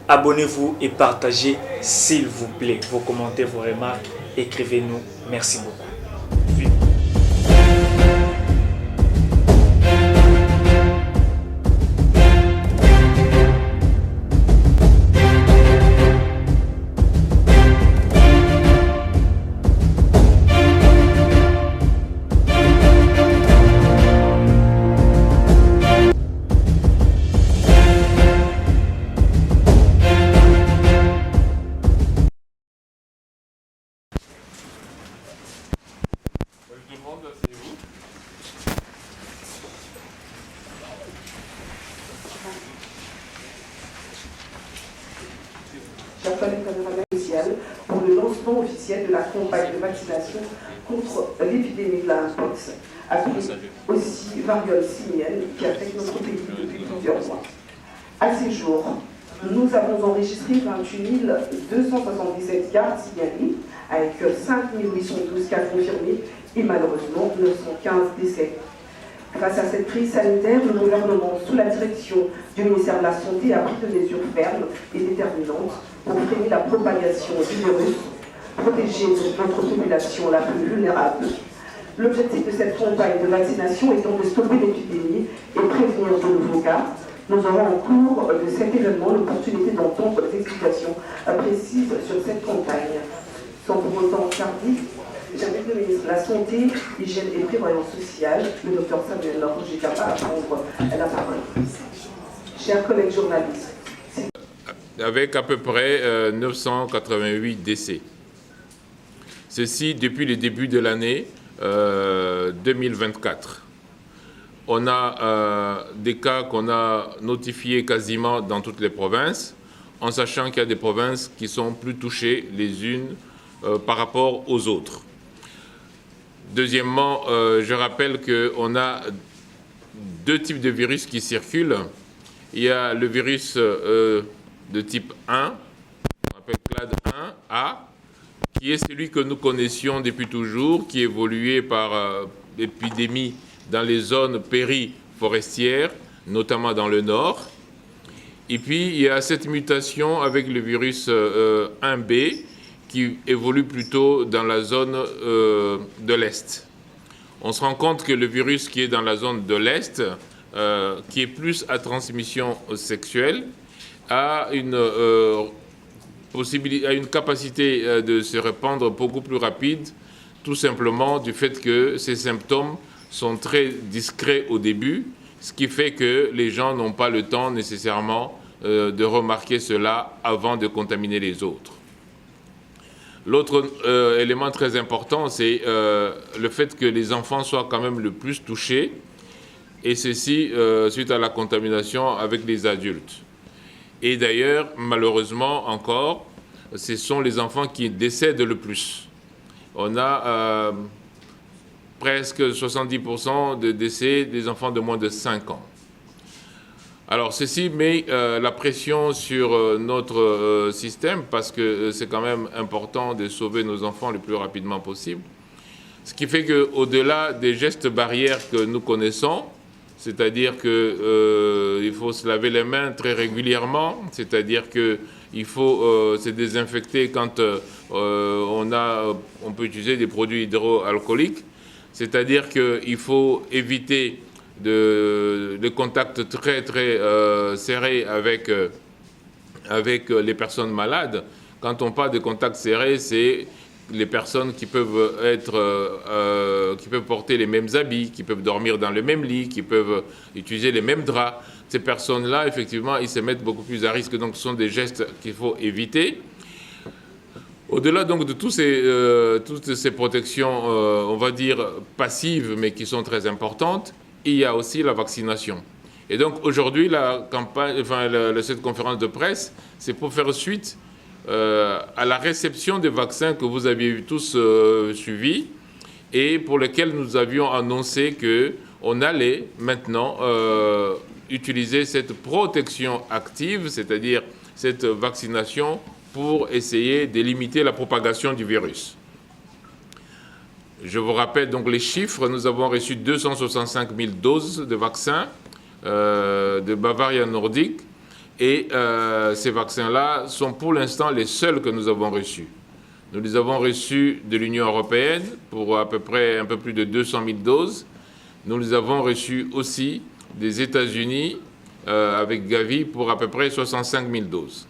Abonnez-vous et partagez s'il vous plaît vos commentaires, vos remarques. Écrivez-nous. Merci beaucoup. Chers collègues social pour le lancement officiel de la campagne de vaccination contre l'épidémie de la mpox, appelée aussi variole simienne, qui affecte notre pays depuis plusieurs mois. À ce jour, nous avons enregistré 28 277 cas signalés, avec 5 812 cas confirmés et malheureusement 915 décès. Face à cette crise sanitaire, le gouvernement, sous la direction du ministère de la Santé, a pris de mesures fermes et déterminantes pour freiner la propagation du virus, protéger notre population la plus vulnérable. L'objectif de cette campagne de vaccination étant de stopper l'épidémie et prévenir de nouveaux cas. Nous aurons en cours de cet événement l'opportunité d'entendre des explications précises sur cette campagne. Sans pour autant tarder, j'invite le ministre de la Santé, Hygiène et Prévoyance sociale, le Dr Samuel Roger Kaba, à prendre la parole. Chers collègues journalistes. Avec à peu près 988 décès. Ceci depuis le début de l'année 2024. On a des cas qu'on a notifiés quasiment dans toutes les provinces, en sachant qu'il y a des provinces qui sont plus touchées les unes par rapport aux autres. Deuxièmement, je rappelle qu'on a deux types de virus qui circulent. Il y a le virus de type 1, on appelle clade 1A, qui est celui que nous connaissions depuis toujours, qui évoluait par épidémie dans les zones périforestières, notamment dans le nord. Et puis, il y a cette mutation avec le virus 1B, qui évolue plutôt dans la zone de l'Est. On se rend compte que le virus qui est dans la zone de l'Est, qui est plus à transmission sexuelle, a une capacité de se répandre beaucoup plus rapide, tout simplement du fait que ces symptômes sont très discrets au début, ce qui fait que les gens n'ont pas le temps nécessairement de remarquer cela avant de contaminer les autres. L'autre élément très important, c'est le fait que les enfants soient quand même le plus touchés, et ceci suite à la contamination avec les adultes. Et d'ailleurs, malheureusement encore, ce sont les enfants qui décèdent le plus. On a presque 70% de décès des enfants de moins de 5 ans. Alors ceci met la pression sur notre système parce que c'est quand même important de sauver nos enfants le plus rapidement possible. Ce qui fait qu'au-delà des gestes barrières que nous connaissons, c'est-à-dire qu'il faut se laver les mains très régulièrement, c'est-à-dire qu'il faut se désinfecter quand on peut utiliser des produits hydroalcooliques, c'est-à-dire qu'il faut éviter des contacts très très serrés avec les personnes malades. Quand on parle de contacts serrés, c'est les personnes qui peuvent qui peuvent porter les mêmes habits, qui peuvent dormir dans le même lit, qui peuvent utiliser les mêmes draps. Ces personnes-là, effectivement, ils se mettent beaucoup plus à risque. Donc, ce sont des gestes qu'il faut éviter. Au-delà donc de toutes ces protections, on va dire passives, mais qui sont très importantes, il y a aussi la vaccination. Et donc aujourd'hui, cette conférence de presse, c'est pour faire suite à la réception des vaccins que vous aviez tous suivis et pour lesquels nous avions annoncé qu'on allait maintenant utiliser cette protection active, c'est-à-dire cette vaccination pour essayer de limiter la propagation du virus. Je vous rappelle donc les chiffres. Nous avons reçu 265 000 doses de vaccins de Bavaria Nordique Et ces vaccins-là sont pour l'instant les seuls que nous avons reçus. Nous les avons reçus de l'Union européenne pour à peu près un peu plus de 200 000 doses. Nous les avons reçus aussi des États-Unis avec Gavi pour à peu près 65 000 doses.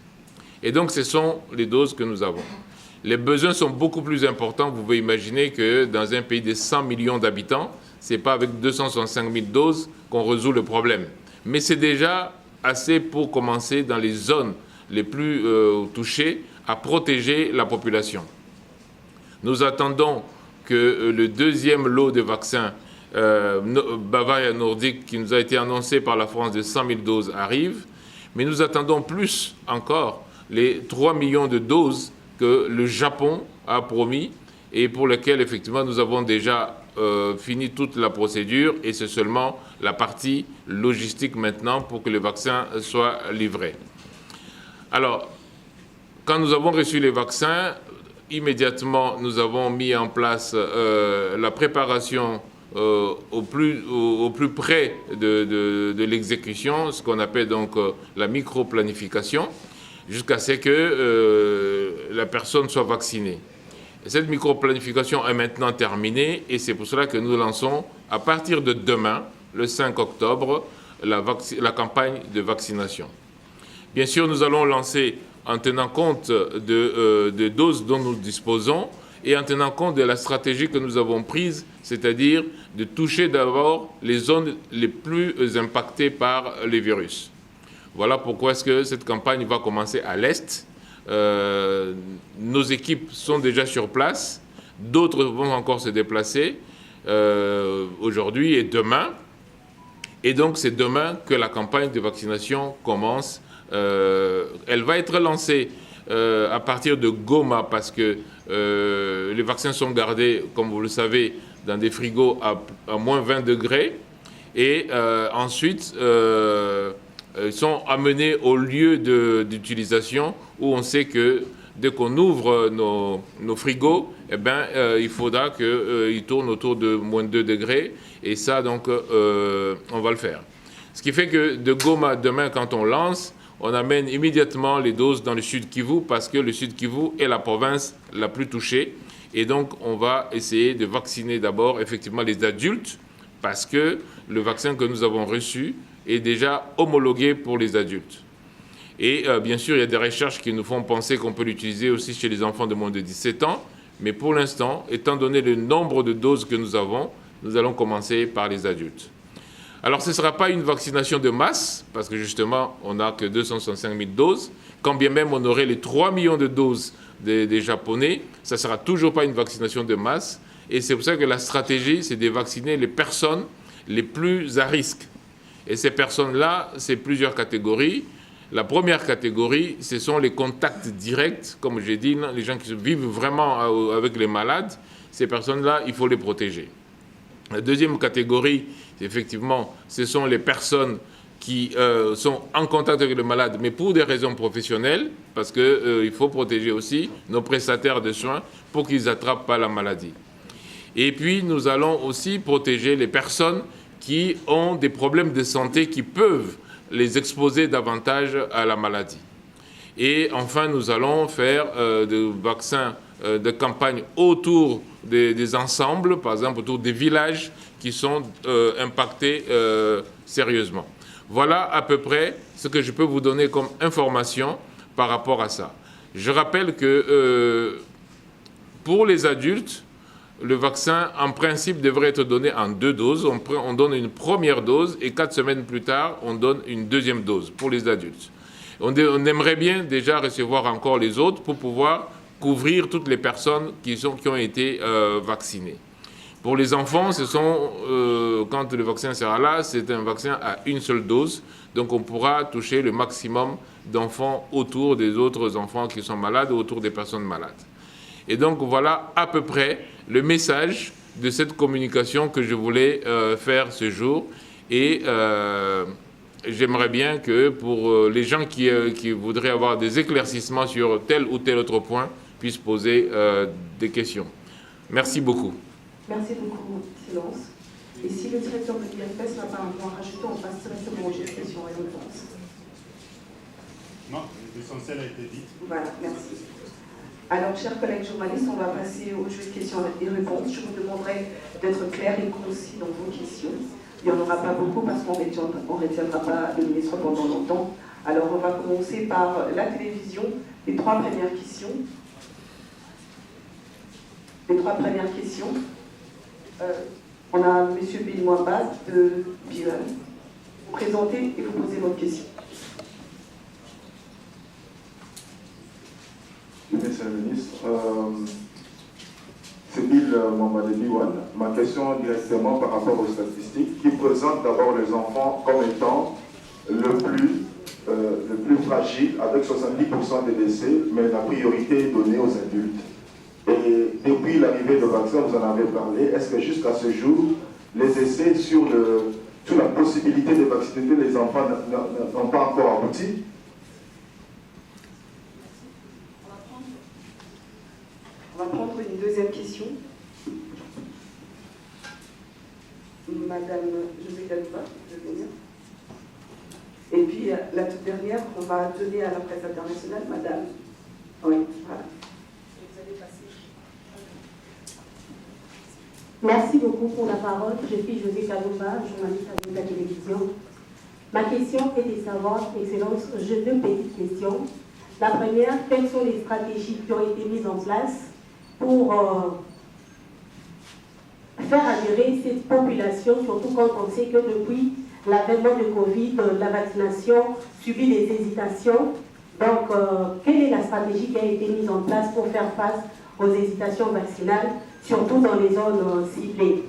Et donc, ce sont les doses que nous avons. Les besoins sont beaucoup plus importants. Vous pouvez imaginer que dans un pays de 100 millions d'habitants, ce n'est pas avec 265 000 doses qu'on résout le problème. Mais c'est déjà assez pour commencer dans les zones les plus touchées à protéger la population. Nous attendons que le deuxième lot de vaccins Bavaria Nordique qui nous a été annoncé par la France de 100 000 doses arrive, mais nous attendons plus encore les 3 millions de doses que le Japon a promis et pour lesquelles effectivement nous avons déjà fini toute la procédure et c'est seulement la partie logistique maintenant pour que le vaccin soit livré. Alors, quand nous avons reçu les vaccins, immédiatement nous avons mis en place la préparation au plus près de l'exécution, ce qu'on appelle donc la micro-planification, jusqu'à ce que la personne soit vaccinée. Et cette micro-planification est maintenant terminée et c'est pour cela que nous lançons à partir de demain, le 5 octobre, la campagne de vaccination. Bien sûr, nous allons lancer en tenant compte de doses dont nous disposons et en tenant compte de la stratégie que nous avons prise, c'est-à-dire de toucher d'abord les zones les plus impactées par les virus. Voilà pourquoi est-ce que cette campagne va commencer à l'Est. Nos équipes sont déjà sur place, d'autres vont encore se déplacer aujourd'hui et demain. Et donc c'est demain que la campagne de vaccination commence. Elle va être lancée à partir de Goma parce que les vaccins sont gardés, comme vous le savez, dans des frigos à moins 20 degrés. Et ensuite, ils sont amenés au lieu d'utilisation où on sait que dès qu'on ouvre nos frigos, eh ben, il faudra qu'ils tournent autour de moins 2 degrés. Et ça, donc, on va le faire. Ce qui fait que de Goma, demain, quand on lance, on amène immédiatement les doses dans le Sud Kivu parce que le Sud Kivu est la province la plus touchée. Et donc, on va essayer de vacciner d'abord, effectivement, les adultes parce que le vaccin que nous avons reçu est déjà homologué pour les adultes. Et bien sûr, il y a des recherches qui nous font penser qu'on peut l'utiliser aussi chez les enfants de moins de 17 ans. Mais pour l'instant, étant donné le nombre de doses que nous avons, nous allons commencer par les adultes. Alors, ce ne sera pas une vaccination de masse, parce que justement, on n'a que 265 000 doses. Quand bien même on aurait les 3 millions de doses des Japonais, ça ne sera toujours pas une vaccination de masse. Et c'est pour ça que la stratégie, c'est de vacciner les personnes les plus à risque. Et ces personnes-là, c'est plusieurs catégories. La première catégorie, ce sont les contacts directs, comme j'ai dit, les gens qui vivent vraiment avec les malades. Ces personnes-là, il faut les protéger. La deuxième catégorie, effectivement, ce sont les personnes qui sont en contact avec le malade, mais pour des raisons professionnelles, parce qu'il faut protéger aussi nos prestataires de soins pour qu'ils n'attrapent pas la maladie. Et puis, nous allons aussi protéger les personnes qui ont des problèmes de santé qui peuvent les exposer davantage à la maladie. Et enfin, nous allons faire des vaccins de campagne autour des ensembles, par exemple autour des villages qui sont impactés sérieusement. Voilà à peu près ce que je peux vous donner comme information par rapport à ça. Je rappelle que pour les adultes, le vaccin, en principe, devrait être donné en 2 doses. On donne une première dose et 4 semaines plus tard, on donne une deuxième dose pour les adultes. On aimerait bien déjà recevoir encore les autres pour pouvoir couvrir toutes les personnes qui ont été vaccinées. Pour les enfants, quand le vaccin sera là, c'est un vaccin à une seule dose. Donc on pourra toucher le maximum d'enfants autour des autres enfants qui sont malades ou autour des personnes malades. Et donc voilà à peu près le message de cette communication que je voulais faire ce jour. Et j'aimerais bien que pour les gens qui voudraient avoir des éclaircissements sur tel ou tel autre point, puissent poser des questions. Merci beaucoup. Merci beaucoup, Excellence. Et si le directeur de l'IFS n'a pas un point à rajouter, on passe directement aux questions et réponses. Non, l'essentiel a été dit. Voilà, merci. Alors, chers collègues journalistes, on va passer au jeu de questions et réponses. Je vous demanderai d'être clair et concis dans vos questions. Il n'y en aura pas beaucoup parce qu'on ne retiendra pas le ministre pendant longtemps. Alors, on va commencer par la télévision. Les trois premières questions. On a M. Bill Mwamba de B1. Vous présentez et vous posez votre question. Monsieur le ministre, c'est Bill Mwamba de B1. Ma question est directement par rapport aux statistiques qui présentent d'abord les enfants comme étant le plus fragile, avec 70% des décès, mais la priorité est donnée aux adultes. Et depuis l'arrivée de vaccin, vous en avez parlé, est-ce que jusqu'à ce jour, les essais sur la possibilité de vacciner les enfants n'ont pas encore abouti? On va prendre une deuxième question. Madame José Dalouba, de venir. Et puis la toute dernière, on va donner à la presse internationale, Madame. Oui, voilà. Vous allez passer. Merci beaucoup pour la parole. Je suis José Dalouba, journaliste à la télévision. Ma question est de savoir, Excellence, j'ai deux petites questions. La première, quelles sont les stratégies qui ont été mises en place pour faire adhérer cette population, surtout quand on sait que depuis l'avènement de Covid, la vaccination subit des hésitations. Donc, quelle est la stratégie qui a été mise en place pour faire face aux hésitations vaccinales, surtout dans les zones ciblées?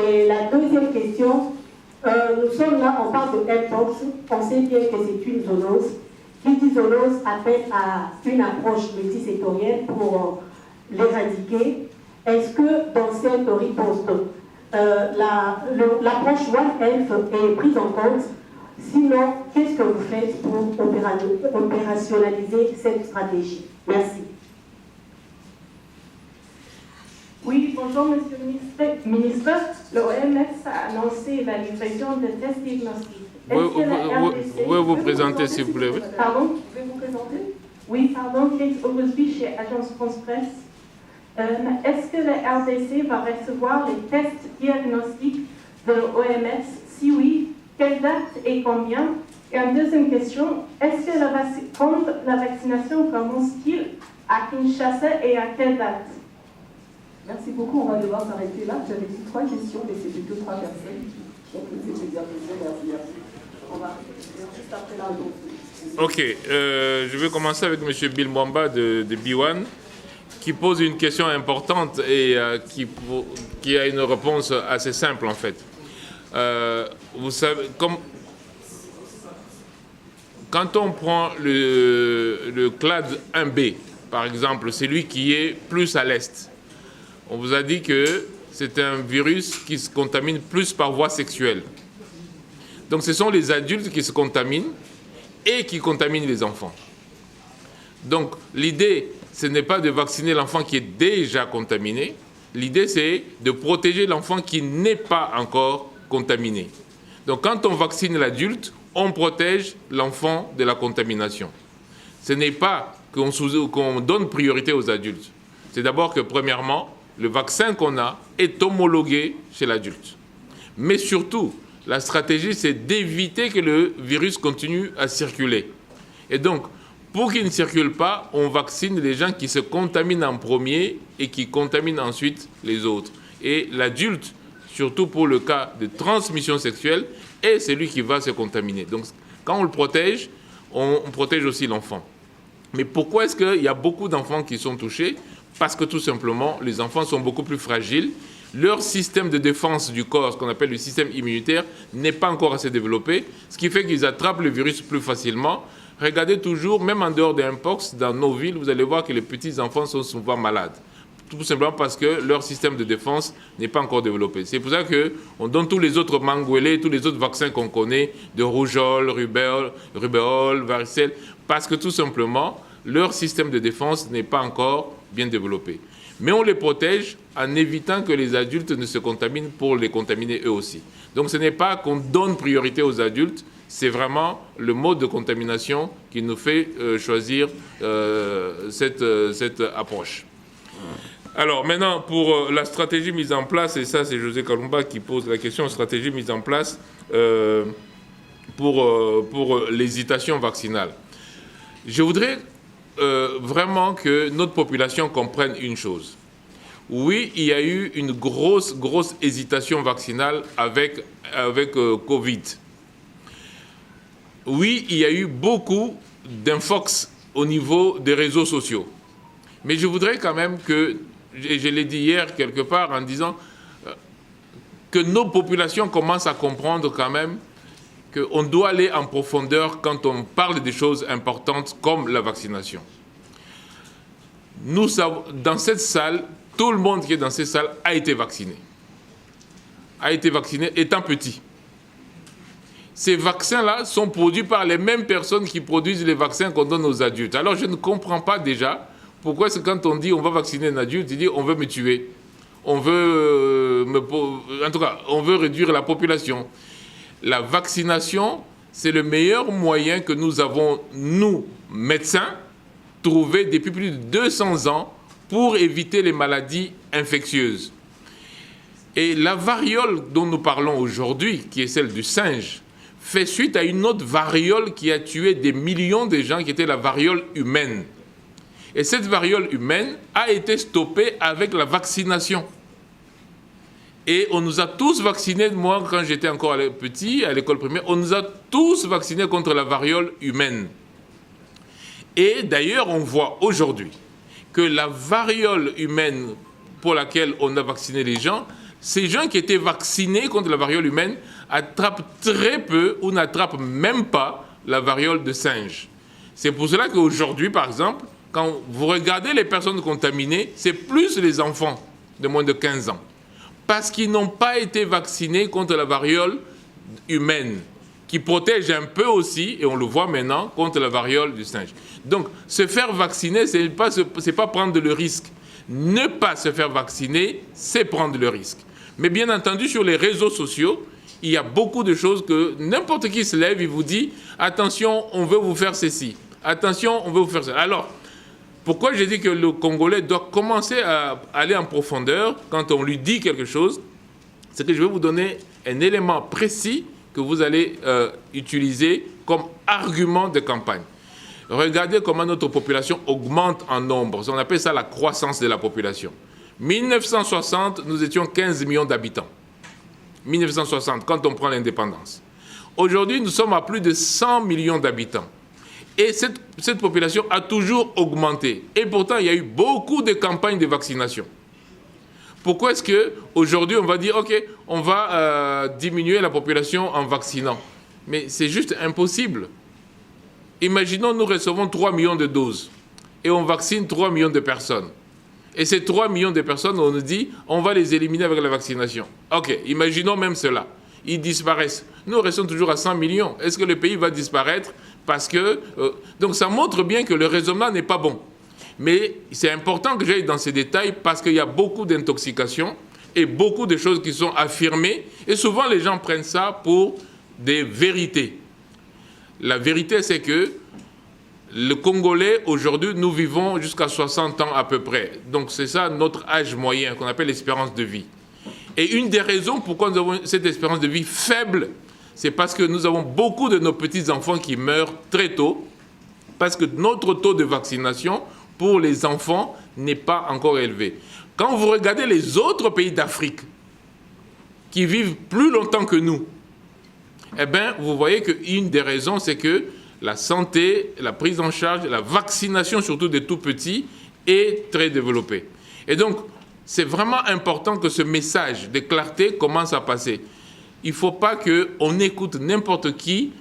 Et la deuxième question, nous sommes là, on parle de Mpox, on sait bien que c'est une zoonose. Qui dit zoonose appelle à une approche multisectorielle pour l'éradiquer. Est-ce que dans cette riposte, l'approche One Health est prise en compte? Sinon, qu'est-ce que vous faites pour opérationnaliser cette stratégie? Merci. Oui, bonjour Monsieur le ministre. L'OMS a annoncé la livraison de tests diagnostiques. Pouvez vous présenter s'il vous plaît? Pardon, pouvez-vous présenter? Oui, pardon, Kate Oglesby chez Agence France Presse. Est-ce que la RDC va recevoir les tests diagnostiques de l'OMS? Si oui, quelle date et combien? Et une deuxième question, est-ce que quand la vaccination commence-t-il à Kinshasa et à quelle date? Merci beaucoup, on va devoir s'arrêter là. J'avais dit trois questions, mais c'était deux, trois personnes qui ont posé ces questions. Merci. On va juste après la réponse. Ok, je vais commencer avec M. Bill Mwamba de B1, qui pose une question importante et qui a une réponse assez simple en fait. Vous savez, quand on prend le clade 1B, par exemple, celui qui est plus à l'est, on vous a dit que c'est un virus qui se contamine plus par voie sexuelle. Donc ce sont les adultes qui se contaminent et qui contaminent les enfants. Donc l'idée, ce n'est pas de vacciner l'enfant qui est déjà contaminé. L'idée, c'est de protéger l'enfant qui n'est pas encore contaminé. Donc quand on vaccine l'adulte, on protège l'enfant de la contamination. Ce n'est pas qu'on donne priorité aux adultes. C'est d'abord que, premièrement, le vaccin qu'on a est homologué chez l'adulte. Mais surtout, la stratégie, c'est d'éviter que le virus continue à circuler. Et donc, pour qu'il ne circule pas, on vaccine les gens qui se contaminent en premier et qui contaminent ensuite les autres. Et l'adulte, surtout pour le cas de transmission sexuelle, est celui qui va se contaminer. Donc, quand on le protège, on protège aussi l'enfant. Mais pourquoi est-ce qu'il y a beaucoup d'enfants qui sont touchés? Parce que tout simplement, les enfants sont beaucoup plus fragiles. Leur système de défense du corps, ce qu'on appelle le système immunitaire, n'est pas encore assez développé, ce qui fait qu'ils attrapent le virus plus facilement. Regardez toujours, même en dehors des Mpox, dans nos villes, vous allez voir que les petits-enfants sont souvent malades. Tout simplement parce que leur système de défense n'est pas encore développé. C'est pour ça qu'on donne tous les autres manguelés, tous les autres vaccins qu'on connaît, de rougeole, rubéole, varicelle, parce que tout simplement, leur système de défense n'est pas encore bien développé. Mais on les protège en évitant que les adultes ne se contaminent pour les contaminer eux aussi. Donc ce n'est pas qu'on donne priorité aux adultes, C'est vraiment le mode de contamination qui nous fait choisir cette approche. Alors maintenant, pour la stratégie mise en place, et ça c'est José Kalumba qui pose la question, stratégie mise en place pour l'hésitation vaccinale. Je voudrais vraiment que notre population comprenne une chose. Oui, il y a eu une grosse hésitation vaccinale avec Covid. Oui, il y a eu beaucoup d'infox au niveau des réseaux sociaux. Mais je voudrais quand même que, et je l'ai dit hier quelque part en disant que nos populations commencent à comprendre quand même qu'on doit aller en profondeur quand on parle des choses importantes comme la vaccination. Nous savons, dans cette salle, tout le monde qui est dans cette salle a été vacciné. A été vacciné étant petit. Ces vaccins-là sont produits par les mêmes personnes qui produisent les vaccins qu'on donne aux adultes. Alors je ne comprends pas déjà pourquoi c'est quand on dit on va vacciner un adulte, il dit on veut me tuer. On veut, en tout cas, on veut réduire la population. La vaccination, c'est le meilleur moyen que nous avons, nous, médecins, trouvé depuis plus de 200 ans pour éviter les maladies infectieuses. Et la variole dont nous parlons aujourd'hui, qui est celle du singe, fait suite à une autre variole qui a tué des millions de gens, qui était la variole humaine. Et cette variole humaine a été stoppée avec la vaccination. Et on nous a tous vaccinés, moi quand j'étais encore petit, à l'école primaire, on nous a tous vaccinés contre la variole humaine. Et d'ailleurs, on voit aujourd'hui que la variole humaine pour laquelle on a vacciné les gens, ces gens qui étaient vaccinés contre la variole humaine attrapent très peu ou n'attrapent même pas la variole de singe. C'est pour cela qu'aujourd'hui, par exemple, quand vous regardez les personnes contaminées, c'est plus les enfants de moins de 15 ans. Parce qu'ils n'ont pas été vaccinés contre la variole humaine, qui protège un peu aussi, et on le voit maintenant, contre la variole du singe. Donc, se faire vacciner, ce n'est pas prendre le risque. Ne pas se faire vacciner, c'est prendre le risque. Mais bien entendu, sur les réseaux sociaux, il y a beaucoup de choses que n'importe qui se lève, il vous dit « Attention, on veut vous faire ceci. Attention, on veut vous faire ça. » Alors, pourquoi je dis que le Congolais doit commencer à aller en profondeur quand on lui dit quelque chose? C'est que je vais vous donner un élément précis que vous allez utiliser comme argument de campagne. Regardez comment notre population augmente en nombre. On appelle ça la croissance de la population. 1960, nous étions 15 millions d'habitants. 1960, quand on prend l'indépendance. Aujourd'hui, nous sommes à plus de 100 millions d'habitants. Et cette population a toujours augmenté. Et pourtant, il y a eu beaucoup de campagnes de vaccination. Pourquoi est-ce qu'aujourd'hui, on va dire, OK, on va diminuer la population en vaccinant? Mais c'est juste impossible. Imaginons, nous recevons 3 millions de doses et on vaccine 3 millions de personnes. Et ces 3 millions de personnes, on nous dit, on va les éliminer avec la vaccination. OK, imaginons même cela. Ils disparaissent. Nous restons toujours à 100 millions. Est-ce que le pays va disparaître parce que... donc ça montre bien que le raisonnement n'est pas bon. Mais c'est important que j'aille dans ces détails parce qu'il y a beaucoup d'intoxications et beaucoup de choses qui sont affirmées. Et souvent, les gens prennent ça pour des vérités. La vérité, c'est que le Congolais, aujourd'hui, nous vivons jusqu'à 60 ans à peu près. Donc c'est ça notre âge moyen, qu'on appelle l'espérance de vie. Et une des raisons pourquoi nous avons cette espérance de vie faible, c'est parce que nous avons beaucoup de nos petits-enfants qui meurent très tôt, parce que notre taux de vaccination pour les enfants n'est pas encore élevé. Quand vous regardez les autres pays d'Afrique qui vivent plus longtemps que nous, eh bien, vous voyez qu'une des raisons, c'est que la santé, la prise en charge, la vaccination, surtout des tout-petits, est très développée. Et donc, c'est vraiment important que ce message de clarté commence à passer. Il ne faut pas qu'on écoute n'importe qui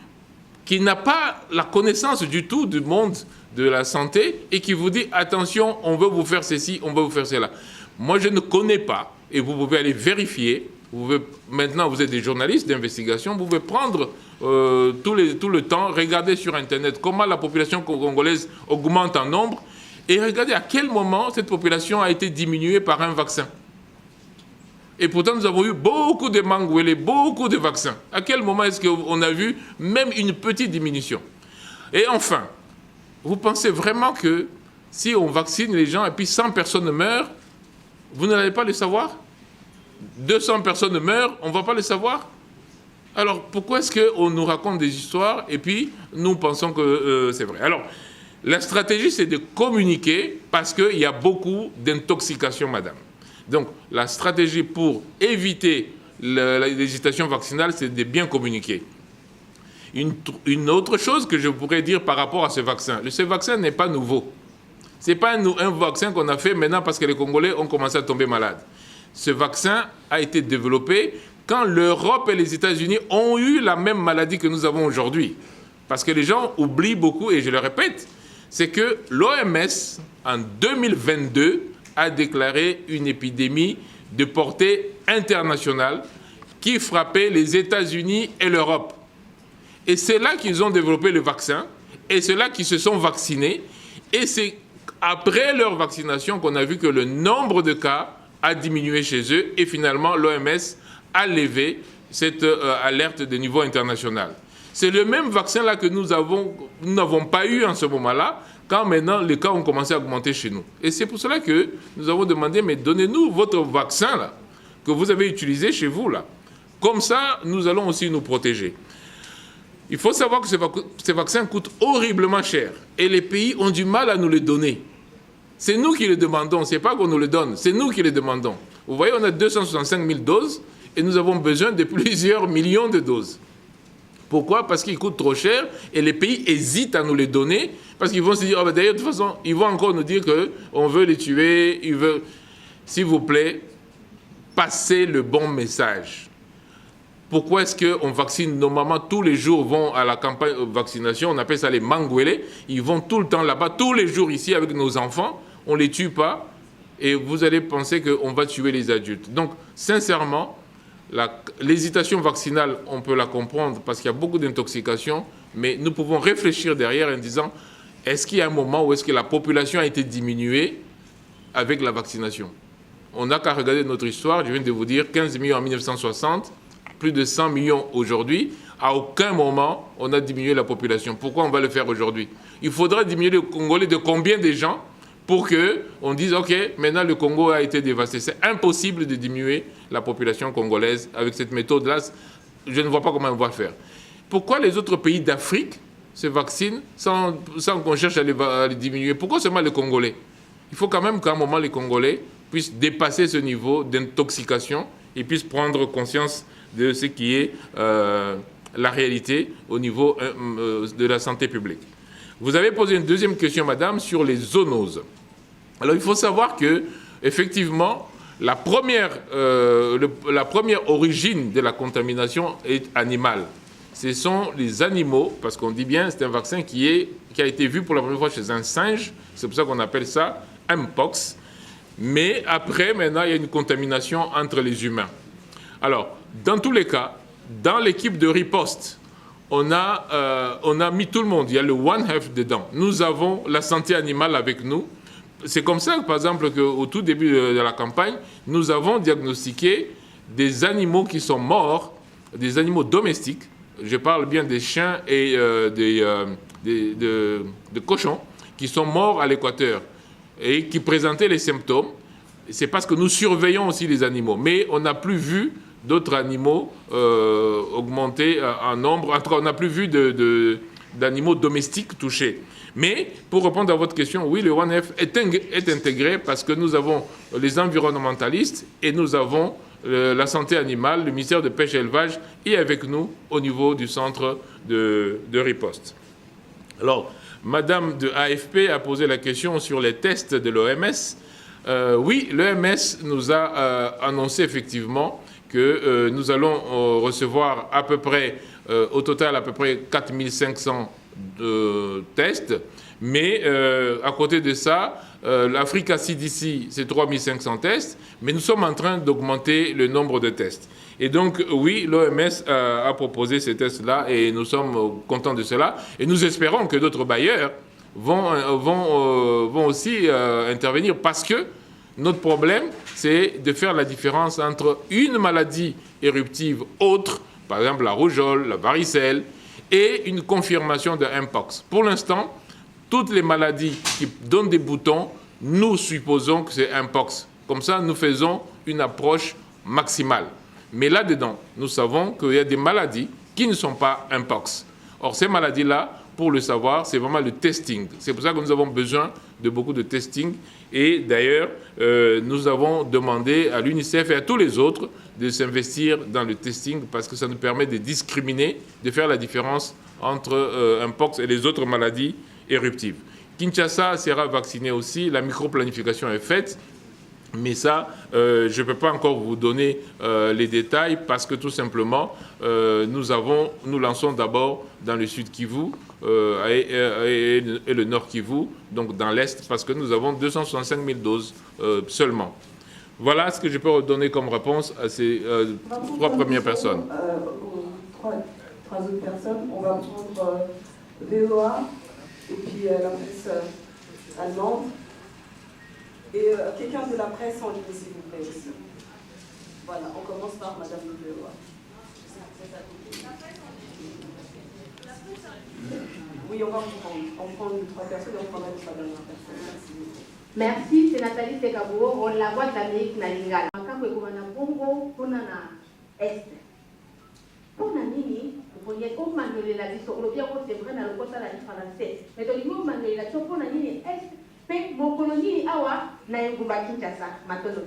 n'a pas la connaissance du tout du monde de la santé et qui vous dit « Attention, on veut vous faire ceci, on veut vous faire cela ». Moi, je ne connais pas, et vous pouvez aller vérifier. Maintenant, vous êtes des journalistes d'investigation, vous pouvez prendre tout le temps, regarder sur Internet comment la population congolaise augmente en nombre et regardez à quel moment cette population a été diminuée par un vaccin. Et pourtant, nous avons eu beaucoup de Mangwele, beaucoup de vaccins. À quel moment est-ce qu'on a vu même une petite diminution? Et enfin, vous pensez vraiment que si on vaccine les gens et puis 100 personnes meurent, vous n'allez pas le savoir? 200 personnes meurent, on ne va pas le savoir? Alors, pourquoi est-ce qu'on nous raconte des histoires et puis nous pensons que c'est vrai? Alors, la stratégie, c'est de communiquer parce qu'il y a beaucoup d'intoxication, madame. Donc, la stratégie pour éviter l'hésitation vaccinale, c'est de bien communiquer. Une autre chose que je pourrais dire par rapport à ce vaccin n'est pas nouveau. Ce n'est pas un vaccin qu'on a fait maintenant parce que les Congolais ont commencé à tomber malades. Ce vaccin a été développé quand l'Europe et les États-Unis ont eu la même maladie que nous avons aujourd'hui. Parce que les gens oublient beaucoup, et je le répète, c'est que l'OMS, en 2022, a déclaré une épidémie de portée internationale qui frappait les États-Unis et l'Europe. Et c'est là qu'ils ont développé le vaccin, et c'est là qu'ils se sont vaccinés, et c'est après leur vaccination qu'on a vu que le nombre de cas a diminué chez eux, et finalement l'OMS a levé cette alerte de niveau international. C'est le même vaccin-là que nous n'avons pas eu en ce moment-là, quand maintenant les cas ont commencé à augmenter chez nous. Et c'est pour cela que nous avons demandé, mais donnez-nous votre vaccin là, que vous avez utilisé chez vous là. Comme ça, nous allons aussi nous protéger. Il faut savoir que ces vaccins coûtent horriblement cher. Et les pays ont du mal à nous les donner. C'est nous qui les demandons, ce n'est pas qu'on nous les donne, c'est nous qui les demandons. Vous voyez, on a 265 000 doses et nous avons besoin de plusieurs millions de doses. Pourquoi? Parce qu'ils coûtent trop cher et les pays hésitent à nous les donner parce qu'ils vont se dire, oh, d'ailleurs, de toute façon, ils vont encore nous dire qu'on veut les tuer, S'il vous plaît, passez le bon message. Pourquoi est-ce qu'on vaccine? Nos mamans, tous les jours, vont à la campagne de vaccination, on appelle ça les Mangwele, ils vont tout le temps là-bas, tous les jours ici avec nos enfants, on ne les tue pas, et vous allez penser qu'on va tuer les adultes. Donc, sincèrement, l'hésitation vaccinale, on peut la comprendre parce qu'il y a beaucoup d'intoxication, mais nous pouvons réfléchir derrière en disant, est-ce qu'il y a un moment où est-ce que la population a été diminuée avec la vaccination? On n'a qu'à regarder notre histoire, je viens de vous dire, 15 millions en 1960, plus de 100 millions aujourd'hui. À aucun moment, on a diminué la population. Pourquoi on va le faire aujourd'hui? Il faudra diminuer le Congolais de combien de gens pour qu'on dise, OK, maintenant le Congo a été dévasté. C'est impossible de diminuer la population congolaise avec cette méthode-là. Je ne vois pas comment on va le faire. Pourquoi les autres pays d'Afrique se vaccinent sans qu'on cherche à les diminuer? Pourquoi seulement les Congolais? Il faut quand même qu'à un moment, les Congolais puissent dépasser ce niveau d'intoxication et puissent prendre conscience de ce qui est la réalité au niveau de la santé publique. Vous avez posé une deuxième question, madame, sur les zoonoses. Alors, il faut savoir que, effectivement, la première origine de la contamination est animale. Ce sont les animaux, parce qu'on dit bien, c'est un vaccin qui a été vu pour la première fois chez un singe, c'est pour ça qu'on appelle ça Mpox. Mais après, maintenant, il y a une contamination entre les humains. Alors, dans tous les cas, dans l'équipe de riposte, on a mis tout le monde. Il y a le One Health dedans. Nous avons la santé animale avec nous. C'est comme ça, par exemple, qu'au tout début de la campagne, nous avons diagnostiqué des animaux qui sont morts, des animaux domestiques. Je parle bien des chiens et de cochons qui sont morts à l'équateur et qui présentaient les symptômes. C'est parce que nous surveillons aussi les animaux. Mais on n'a plus vu d'autres animaux augmenter en nombre. En tout cas, on n'a plus vu d'animaux domestiques touchés. Mais, pour répondre à votre question, oui, le One Health est intégré parce que nous avons les environnementalistes et nous avons la santé animale, le ministère de Pêche et Élevage est avec nous au niveau du centre de riposte. Alors, Madame de AFP a posé la question sur les tests de l'OMS. Oui, l'OMS nous a annoncé effectivement que nous allons recevoir à peu près, au total, à peu près 4500 tests. Mais à côté de ça, l'Africa CDC, c'est 3500 tests. Mais nous sommes en train d'augmenter le nombre de tests. Et donc, oui, l'OMS a proposé ces tests-là et nous sommes contents de cela. Et nous espérons que d'autres bailleurs vont aussi intervenir parce que Notre problème, c'est de faire la différence entre une maladie éruptive autre, par exemple la rougeole, la varicelle, et une confirmation de Mpox. Pour l'instant, toutes les maladies qui donnent des boutons, nous supposons que c'est Mpox. Comme ça, nous faisons une approche maximale. Mais là-dedans, nous savons qu'il y a des maladies qui ne sont pas Mpox. Or, ces maladies-là, pour le savoir, c'est vraiment le testing. C'est pour ça que nous avons besoin de beaucoup de testing. Et d'ailleurs, nous avons demandé à l'UNICEF et à tous les autres de s'investir dans le testing parce que ça nous permet de discriminer, de faire la différence entre Mpox et les autres maladies éruptives. Kinshasa sera vacciné aussi, la microplanification est faite. Mais ça, je ne peux pas encore vous donner les détails parce que tout simplement, nous lançons d'abord dans le sud Kivu et le nord Kivu, donc dans l'est, parce que nous avons 265 000 doses seulement. Voilà ce que je peux donner comme réponse à ces trois premières personnes. Trois autres personnes, on va prendre VOA et puis la presse allemande. Et quelqu'un de la presse en ligne, s'il vous plaît, aussi. Voilà, on commence par Madame Leroy. Oui, on va prendre trois personnes et on prendra une dernière personne. Merci, c'est Nathalie Sekabo, on la voit de l'Amérique Nalingala. Quand on a Bongo, on a Est. Pour Nani, vous voyez comment la vie sur le bien, c'est vrai, dans le côté de la différence. Mais dans le moment de la vie, pour Nani, Est. Mon colonie awa na Kinshasa, maintenant.